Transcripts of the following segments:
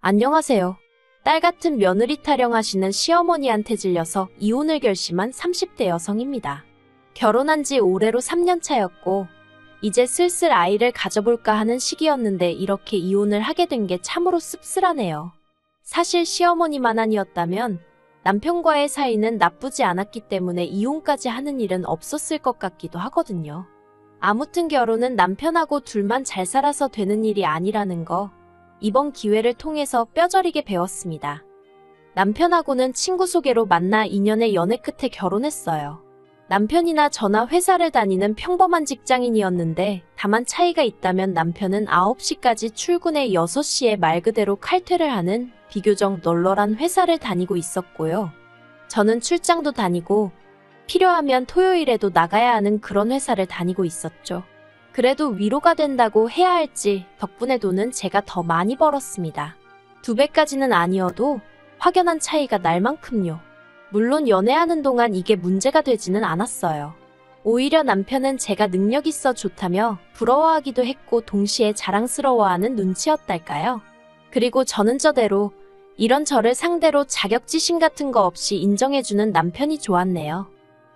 안녕하세요. 딸 같은 며느리 타령하시는 시어머니한테 질려서 이혼을 결심한 30대 여성입니다. 결혼한 지 올해로 3년 차였고 이제 슬슬 아이를 가져볼까 하는 시기였는데 이렇게 이혼을 하게 된 게 참으로 씁쓸하네요. 사실 시어머니만 아니었다면 남편과의 사이는 나쁘지 않았기 때문에 이혼까지 하는 일은 없었을 것 같기도 하거든요. 아무튼 결혼은 남편하고 둘만 잘 살아서 되는 일이 아니라는 거 이번 기회를 통해서 뼈저리게 배웠습니다. 남편하고는 친구 소개로 만나 2년의 연애 끝에 결혼했어요. 남편이나 저나 회사를 다니는 평범한 직장인이었는데 다만 차이가 있다면 남편은 9시까지 출근해 6시에 말 그대로 칼퇴를 하는 비교적 널널한 회사를 다니고 있었고요. 저는 출장도 다니고 필요하면 토요일에도 나가야 하는 그런 회사를 다니고 있었죠. 그래도 위로가 된다고 해야 할지 덕분에 돈은 제가 더 많이 벌었습니다. 2배까지는 아니어도 확연한 차이가 날 만큼요. 물론 연애하는 동안 이게 문제가 되지는 않았어요. 오히려 남편은 제가 능력 있어 좋다며 부러워하기도 했고 동시에 자랑스러워하는 눈치였달까요? 그리고 저는 저대로 이런 저를 상대로 자격지심 같은 거 없이 인정해주는 남편이 좋았네요.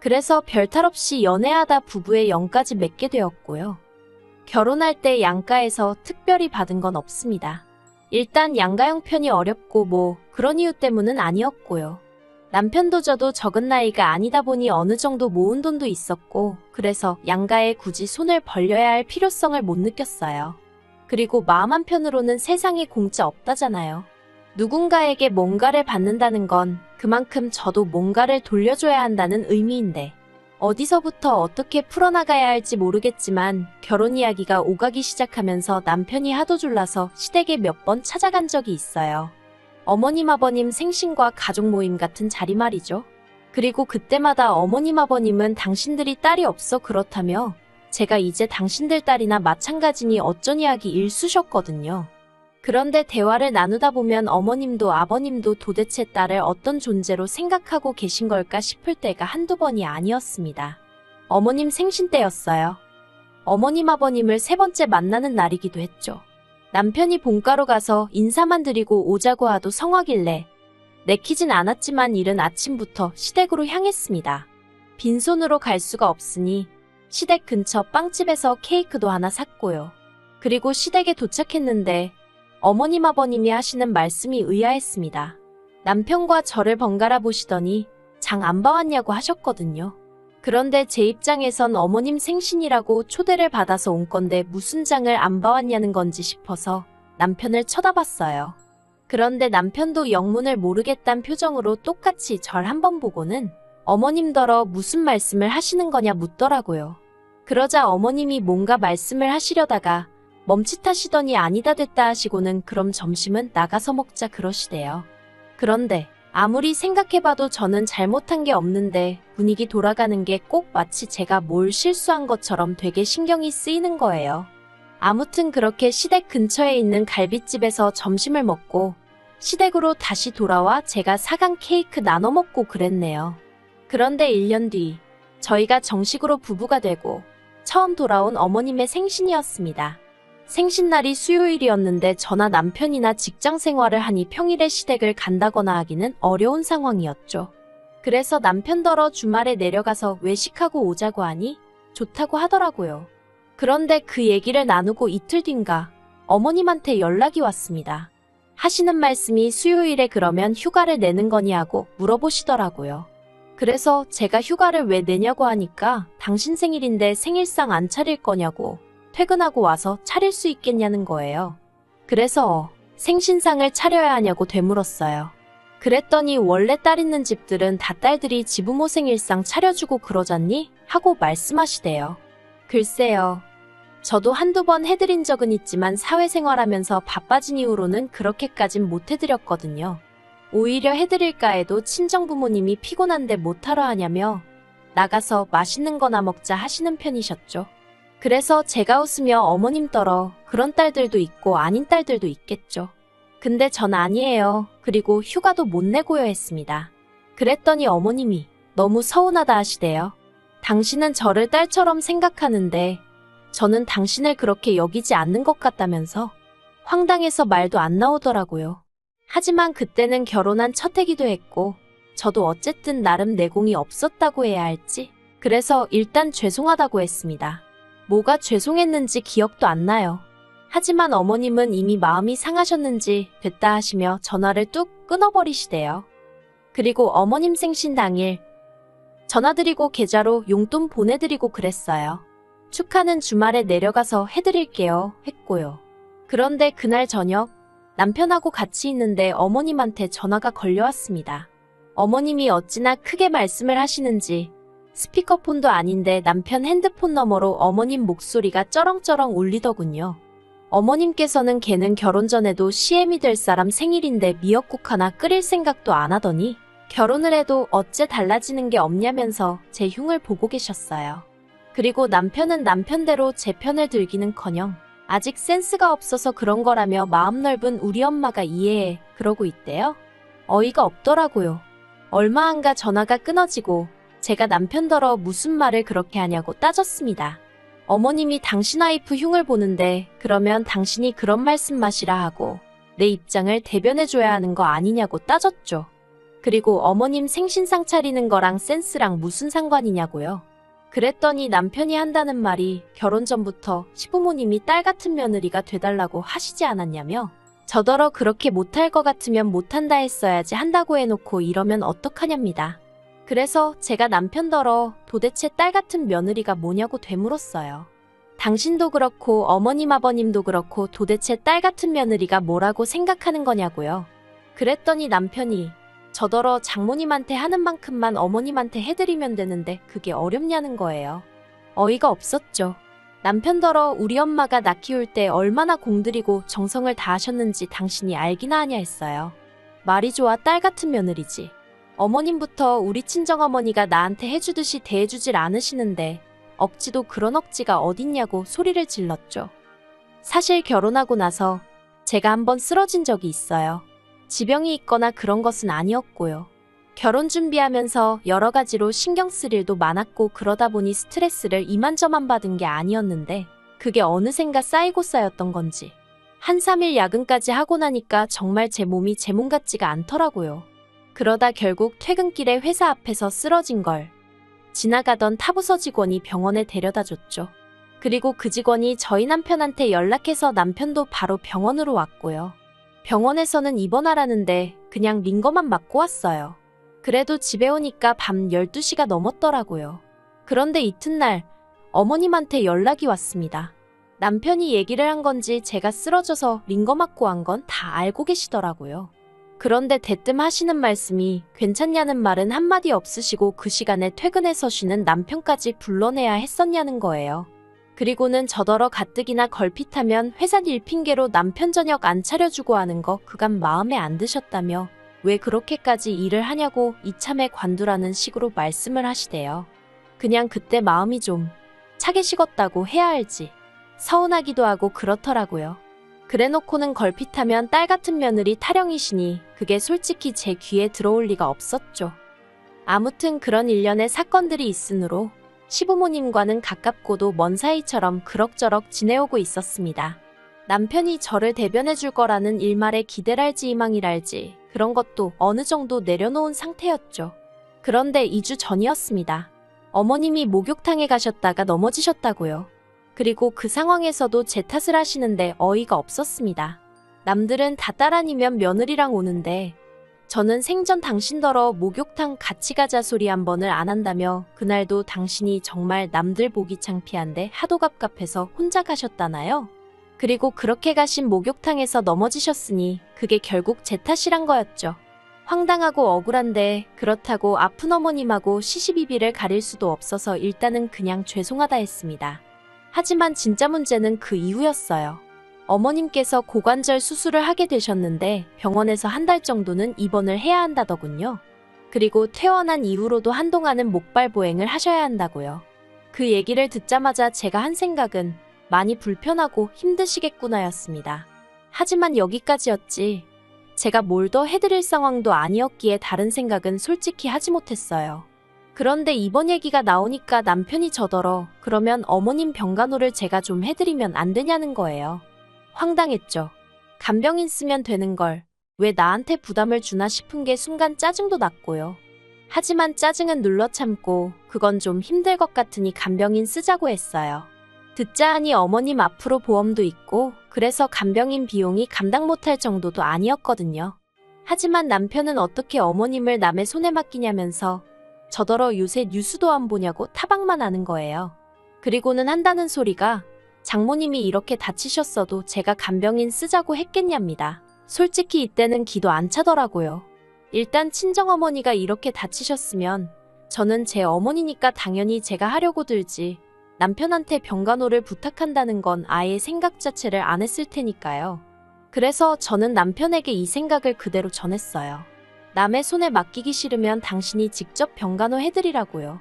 그래서 별탈 없이 연애하다 부부의 영까지 맺게 되었고요. 결혼할 때 양가에서 특별히 받은 건 없습니다. 일단 양가 형편이 어렵고 그런 이유 때문은 아니었고요. 남편도 저도 적은 나이가 아니다 보니 어느 정도 모은 돈도 있었고 그래서 양가에 굳이 손을 벌려야 할 필요성을 못 느꼈어요. 그리고 마음 한편으로는 세상에 공짜 없다잖아요. 누군가에게 뭔가를 받는다는 건 그만큼 저도 뭔가를 돌려줘야 한다는 의미인데 어디서부터 어떻게 풀어나가야 할지 모르겠지만 결혼 이야기가 오가기 시작하면서 남편이 하도 졸라서 시댁에 몇 번 찾아간 적이 있어요. 어머님 아버님 생신과 가족 모임 같은 자리 말이죠. 그리고 그때마다 어머님 아버님은 당신들이 딸이 없어 그렇다며 제가 이제 당신들 딸이나 마찬가지니 어쩐 이야기 일쑤셨거든요. 그런데 대화를 나누다 보면 어머님도 아버님도 도대체 딸을 어떤 존재로 생각하고 계신 걸까 싶을 때가 한두 번이 아니었습니다. 어머님 생신 때였어요. 어머님 아버님을 3번째 만나는 날이기도 했죠. 남편이 본가로 가서 인사만 드리고 오자고 하도 성화길래 내키진 않았지만 이른 아침부터 시댁으로 향했습니다. 빈손으로 갈 수가 없으니 시댁 근처 빵집에서 케이크도 하나 샀고요. 그리고 시댁에 도착했는데 어머님 아버님이 하시는 말씀이 의아했습니다. 남편과 저를 번갈아 보시더니 장 안 봐왔냐고 하셨거든요. 그런데 제 입장에선 어머님 생신이라고 초대를 받아서 온 건데 무슨 장을 안 봐왔냐는 건지 싶어서 남편을 쳐다봤어요. 그런데 남편도 영문을 모르겠단 표정으로 똑같이 절 한번 보고는 어머님더러 무슨 말씀을 하시는 거냐 묻더라고요. 그러자 어머님이 뭔가 말씀을 하시려다가 멈칫하시더니 아니다 됐다 하시고는 그럼 점심은 나가서 먹자 그러시대요. 그런데 아무리 생각해봐도 저는 잘못한 게 없는데 분위기 돌아가는 게 꼭 마치 제가 뭘 실수한 것처럼 되게 신경이 쓰이는 거예요. 아무튼 그렇게 시댁 근처에 있는 갈비집에서 점심을 먹고 시댁으로 다시 돌아와 제가 사간 케이크 나눠 먹고 그랬네요. 그런데 1년 뒤 저희가 정식으로 부부가 되고 처음 돌아온 어머님의 생신이었습니다. 생신날이 수요일이었는데 저나 남편이나 직장 생활을 하니 평일에 시댁을 간다거나 하기는 어려운 상황이었죠. 그래서 남편더러 주말에 내려가서 외식하고 오자고 하니 좋다고 하더라고요. 그런데 그 얘기를 나누고 이틀 뒤인가 어머님한테 연락이 왔습니다. 하시는 말씀이 수요일에 그러면 휴가를 내는 거니 하고 물어보시더라고요. 그래서 제가 휴가를 왜 내냐고 하니까 당신 생일인데 생일상 안 차릴 거냐고 퇴근하고 와서 차릴 수 있겠냐는 거예요. 그래서 생신상을 차려야 하냐고 되물었어요. 그랬더니 원래 딸 있는 집들은 다 딸들이 지부모 생일상 차려주고 그러잖니? 하고 말씀하시대요. 글쎄요. 저도 한두 번 해드린 적은 있지만 사회생활하면서 바빠진 이후로는 그렇게까진 못 해드렸거든요. 오히려 해드릴까 해도 친정부모님이 피곤한데 못하러 하냐며 나가서 맛있는 거나 먹자 하시는 편이셨죠. 그래서 제가 웃으며 어머님더러 그런 딸들도 있고 아닌 딸들도 있겠죠. 근데 전 아니에요. 그리고 휴가도 못 내고요 했습니다. 그랬더니 어머님이 너무 서운하다 하시대요. 당신은 저를 딸처럼 생각하는데 저는 당신을 그렇게 여기지 않는 것 같다면서 황당해서 말도 안 나오더라고요. 하지만 그때는 결혼한 첫 해기도 했고 저도 어쨌든 나름 내공이 없었다고 해야 할지 그래서 일단 죄송하다고 했습니다. 뭐가 죄송했는지 기억도 안 나요. 하지만 어머님은 이미 마음이 상하셨는지 됐다 하시며 전화를 뚝 끊어버리시대요. 그리고 어머님 생신 당일 전화드리고 계좌로 용돈 보내드리고 그랬어요. 축하는 주말에 내려가서 해드릴게요 했고요. 그런데 그날 저녁 남편하고 같이 있는데 어머님한테 전화가 걸려왔습니다. 어머님이 어찌나 크게 말씀을 하시는지 스피커폰도 아닌데 남편 핸드폰 너머로 어머님 목소리가 쩌렁쩌렁 울리더군요. 어머님께서는 걔는 결혼 전에도 CM이 될 사람 생일인데 미역국 하나 끓일 생각도 안 하더니 결혼을 해도 어째 달라지는 게 없냐면서 제 흉을 보고 계셨어요. 그리고 남편은 남편대로 제 편을 들기는커녕 아직 센스가 없어서 그런 거라며 마음 넓은 우리 엄마가 이해해 그러고 있대요. 어이가 없더라고요. 얼마 안 가 전화가 끊어지고 제가 남편더러 무슨 말을 그렇게 하냐고 따졌습니다. 어머님이 당신 와이프 흉을 보는데 그러면 당신이 그런 말씀 마시라 하고 내 입장을 대변해줘야 하는 거 아니냐고 따졌죠. 그리고 어머님 생신상 차리는 거랑 센스랑 무슨 상관이냐고요. 그랬더니 남편이 한다는 말이 결혼 전부터 시부모님이 딸 같은 며느리가 돼달라고 하시지 않았냐며 저더러 그렇게 못할 것 같으면 못한다 했어야지 한다고 해놓고 이러면 어떡하냐입니다. 그래서 제가 남편더러 도대체 딸 같은 며느리가 뭐냐고 되물었어요. 당신도 그렇고 어머님 아버님도 그렇고 도대체 딸 같은 며느리가 뭐라고 생각하는 거냐고요. 그랬더니 남편이 저더러 장모님한테 하는 만큼만 어머님한테 해드리면 되는데 그게 어렵냐는 거예요. 어이가 없었죠. 남편더러 우리 엄마가 나 키울 때 얼마나 공들이고 정성을 다하셨는지 당신이 알기나 하냐 했어요. 말이 좋아 딸 같은 며느리지. 어머님부터 우리 친정어머니가 나한테 해주듯이 대해주질 않으시는데 억지도 그런 억지가 어딨냐고 소리를 질렀죠. 사실 결혼하고 나서 제가 한번 쓰러진 적이 있어요. 지병이 있거나 그런 것은 아니었고요. 결혼 준비하면서 여러 가지로 신경 쓸 일도 많았고 그러다 보니 스트레스를 이만저만 받은 게 아니었는데 그게 어느샌가 쌓이고 쌓였던 건지 한 3일 야근까지 하고 나니까 정말 제 몸이 제 몸 같지가 않더라고요. 그러다 결국 퇴근길에 회사 앞에서 쓰러진 걸 지나가던 타부서 직원이 병원에 데려다 줬죠. 그리고 그 직원이 저희 남편한테 연락해서 남편도 바로 병원으로 왔고요. 병원에서는 입원하라는데 그냥 링거만 맞고 왔어요. 그래도 집에 오니까 밤 12시가 넘었더라고요. 그런데 이튿날 어머님한테 연락이 왔습니다. 남편이 얘기를 한 건지 제가 쓰러져서 링거 맞고 한 건 다 알고 계시더라고요. 그런데 대뜸 하시는 말씀이 괜찮냐는 말은 한마디 없으시고 그 시간에 퇴근해서 쉬는 남편까지 불러내야 했었냐는 거예요. 그리고는 저더러 가뜩이나 걸핏하면 회사 일 핑계로 남편 저녁 안 차려주고 하는 거 그간 마음에 안 드셨다며 왜 그렇게까지 일을 하냐고 이참에 관두라는 식으로 말씀을 하시대요. 그냥 그때 마음이 좀 차게 식었다고 해야 할지 서운하기도 하고 그렇더라고요. 그래놓고는 걸핏하면 딸 같은 며느리 타령이시니 그게 솔직히 제 귀에 들어올 리가 없었죠. 아무튼 그런 일련의 사건들이 있으므로 시부모님과는 가깝고도 먼 사이처럼 그럭저럭 지내오고 있었습니다. 남편이 저를 대변해 줄 거라는 일말의 기대랄지 희망이랄지 그런 것도 어느 정도 내려놓은 상태였죠. 그런데 2주 전이었습니다. 어머님이 목욕탕에 가셨다가 넘어지셨다고요. 그리고 그 상황에서도 제 탓을 하시는데 어이가 없었습니다. 남들은 다 따라니면 며느리랑 오는데 저는 생전 당신더러 목욕탕 같이 가자 소리 한 번을 안 한다며 그날도 당신이 정말 남들 보기 창피한데 하도 갑갑해서 혼자 가셨다나요? 그리고 그렇게 가신 목욕탕에서 넘어지셨으니 그게 결국 제 탓이란 거였죠. 황당하고 억울한데 그렇다고 아픈 어머님하고 시시비비를 가릴 수도 없어서 일단은 그냥 죄송하다 했습니다. 하지만 진짜 문제는 그 이후였어요. 어머님께서 고관절 수술을 하게 되셨는데 병원에서 한 달 정도는 입원을 해야 한다더군요. 그리고 퇴원한 이후로도 한동안은 목발 보행을 하셔야 한다고요. 그 얘기를 듣자마자 제가 한 생각은 많이 불편하고 힘드시겠구나였습니다. 하지만 여기까지였지 제가 뭘 더 해드릴 상황도 아니었기에 다른 생각은 솔직히 하지 못했어요. 그런데 이번 얘기가 나오니까 남편이 저더러 그러면 어머님 병간호를 제가 좀 해드리면 안 되냐는 거예요. 황당했죠. 간병인 쓰면 되는 걸 왜 나한테 부담을 주나 싶은 게 순간 짜증도 났고요. 하지만 짜증은 눌러 참고 그건 좀 힘들 것 같으니 간병인 쓰자고 했어요. 듣자 하니 어머님 앞으로 보험도 있고 그래서 간병인 비용이 감당 못할 정도도 아니었거든요. 하지만 남편은 어떻게 어머님을 남의 손에 맡기냐면서 저더러 요새 뉴스도 안 보냐고 타박만 하는 거예요. 그리고는 한다는 소리가 장모님이 이렇게 다치셨어도 제가 간병인 쓰자고 했겠냐입니다. 솔직히 이때는 기도 안 차더라고요. 일단 친정어머니가 이렇게 다치셨으면 저는 제 어머니니까 당연히 제가 하려고 들지 남편한테 병간호를 부탁한다는 건 아예 생각 자체를 안 했을 테니까요. 그래서 저는 남편에게 이 생각을 그대로 전했어요. 남의 손에 맡기기 싫으면 당신이 직접 병간호 해드리라고요.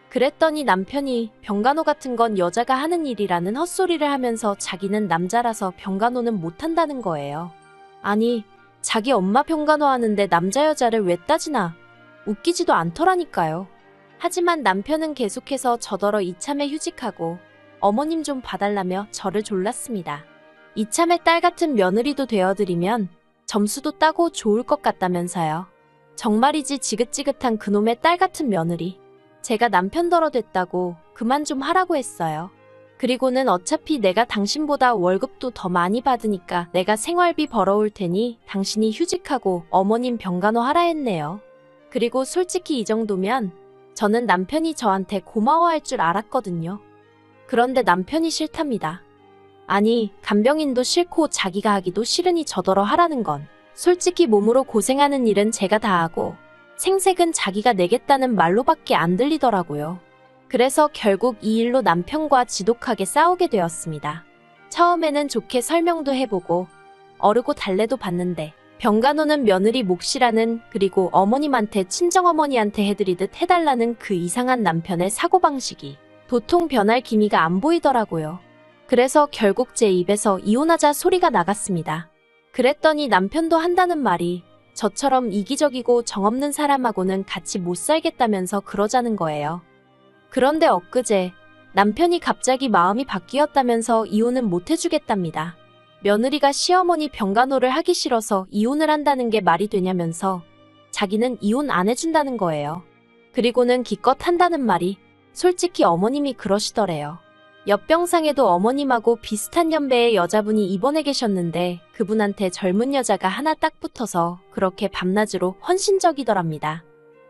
그랬더니 남편이 병간호 같은 건 여자가 하는 일이라는 헛소리를 하면서 자기는 남자라서 병간호는 못한다는 거예요. 아니, 자기 엄마 병간호 하는데 남자 여자를 왜 따지나? 웃기지도 않더라니까요. 하지만 남편은 계속해서 저더러 이참에 휴직하고 어머님 좀 봐달라며 저를 졸랐습니다. 이참에 딸 같은 며느리도 되어드리면 점수도 따고 좋을 것 같다면서요. 정말이지 지긋지긋한 그놈의 딸 같은 며느리. 제가 남편더러 됐다고 그만 좀 하라고 했어요. 그리고는 어차피 내가 당신보다 월급도 더 많이 받으니까 내가 생활비 벌어올 테니 당신이 휴직하고 어머님 병간호 하라 했네요. 그리고 솔직히 이 정도면 저는 남편이 저한테 고마워할 줄 알았거든요. 그런데 남편이 싫답니다. 아니, 간병인도 싫고 자기가 하기도 싫으니 저더러 하라는 건 솔직히 몸으로 고생하는 일은 제가 다 하고 생색은 자기가 내겠다는 말로밖에 안 들리더라고요. 그래서 결국 이 일로 남편과 지독하게 싸우게 되었습니다. 처음에는 좋게 설명도 해보고 어르고 달래도 봤는데 병간호는 며느리 몫이라는 그리고 어머님한테 친정어머니한테 해드리듯 해달라는 그 이상한 남편의 사고방식이 도통 변할 기미가 안 보이더라고요. 그래서 결국 제 입에서 이혼하자 소리가 나갔습니다. 그랬더니 남편도 한다는 말이 저처럼 이기적이고 정없는 사람하고는 같이 못 살겠다면서 그러자는 거예요. 그런데 엊그제 남편이 갑자기 마음이 바뀌었다면서 이혼은 못 해주겠답니다. 며느리가 시어머니 병간호를 하기 싫어서 이혼을 한다는 게 말이 되냐면서 자기는 이혼 안 해준다는 거예요. 그리고는 기껏 한다는 말이 솔직히 어머님이 그러시더래요. 옆병상에도 어머님하고 비슷한 연배의 여자분이 입원해 계셨는데 그분한테 젊은 여자가 하나 딱 붙어서 그렇게 밤낮으로 헌신적이더랍니다.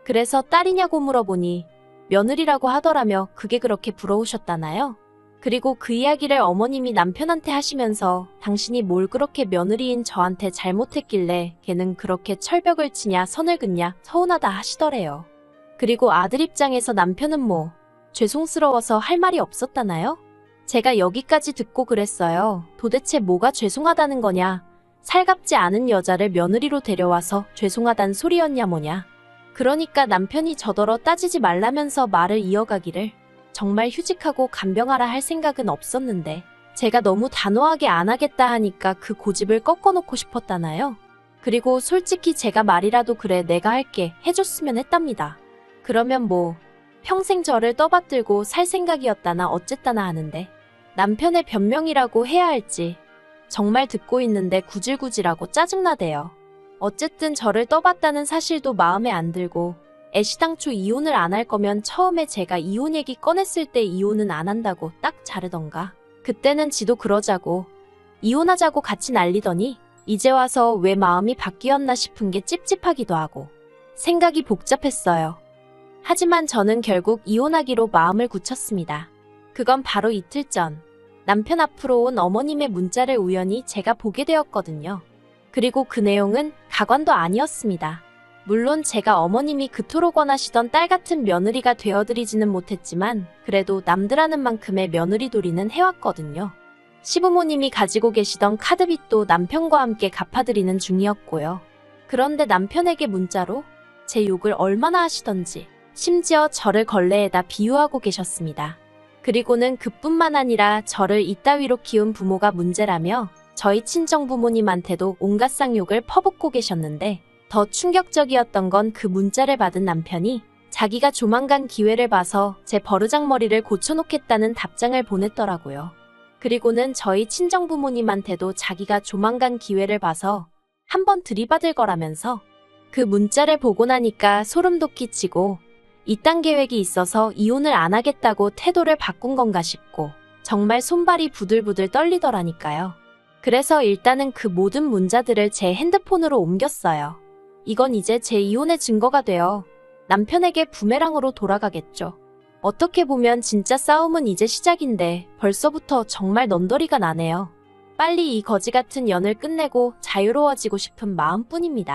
그래서 딸이냐고 물어보니 며느리라고 하더라며 그게 그렇게 부러우셨다나요? 그리고 그 이야기를 어머님이 남편한테 하시면서 당신이 뭘 그렇게 며느리인 저한테 잘못했길래 걔는 그렇게 철벽을 치냐 선을 긋냐 서운하다 하시더래요. 그리고 아들 입장에서 남편은 뭐 죄송스러워서 할 말이 없었다나요? 제가 여기까지 듣고 그랬어요. 도대체 뭐가 죄송하다는 거냐? 살갑지 않은 여자를 며느리로 데려와서 죄송하단 소리였냐 뭐냐? 그러니까 남편이 저더러 따지지 말라면서 말을 이어가기를 정말 휴직하고 간병하라 할 생각은 없었는데 제가 너무 단호하게 안 하겠다 하니까 그 고집을 꺾어놓고 싶었다나요? 그리고 솔직히 제가 말이라도 그래 내가 할게 해줬으면 했답니다. 그러면 뭐 평생 저를 떠받들고 살 생각이었다나 어쨌다나 하는데 남편의 변명이라고 해야 할지 정말 듣고 있는데 구질구질하고 짜증나대요. 어쨌든 저를 떠받다는 사실도 마음에 안 들고 애시당초 이혼을 안 할 거면 처음에 제가 이혼 얘기 꺼냈을 때 이혼은 안 한다고 딱 자르던가 그때는 지도 그러자고 이혼하자고 같이 난리더니 이제 와서 왜 마음이 바뀌었나 싶은 게 찝찝하기도 하고 생각이 복잡했어요. 하지만 저는 결국 이혼하기로 마음을 굳혔습니다. 그건 바로 이틀 전 남편 앞으로 온 어머님의 문자를 우연히 제가 보게 되었거든요. 그리고 그 내용은 가관도 아니었습니다. 물론 제가 어머님이 그토록 원하시던 딸 같은 며느리가 되어드리지는 못했지만 그래도 남들 하는 만큼의 며느리돌이는 해왔거든요. 시부모님이 가지고 계시던 카드빚도 남편과 함께 갚아드리는 중이었고요. 그런데 남편에게 문자로 제 욕을 얼마나 하시던지 심지어 저를 걸레에다 비유하고 계셨습니다. 그리고는 그뿐만 아니라 저를 이따위로 키운 부모가 문제라며 저희 친정부모님한테도 온갖 쌍욕을 퍼붓고 계셨는데 더 충격적이었던 건 그 문자를 받은 남편이 자기가 조만간 기회를 봐서 제 버르장머리를 고쳐놓겠다는 답장을 보냈더라고요. 그리고는 저희 친정부모님한테도 자기가 조만간 기회를 봐서 한번 들이받을 거라면서. 그 문자를 보고 나니까 소름 돋기치고 이딴 계획이 있어서 이혼을 안 하겠다고 태도를 바꾼 건가 싶고 정말 손발이 부들부들 떨리더라니까요. 그래서 일단은 그 모든 문자들을 제 핸드폰으로 옮겼어요. 이건 이제 제 이혼의 증거가 되어 남편에게 부메랑으로 돌아가겠죠. 어떻게 보면 진짜 싸움은 이제 시작인데 벌써부터 정말 넌더리가 나네요. 빨리 이 거지 같은 연을 끝내고 자유로워지고 싶은 마음뿐입니다.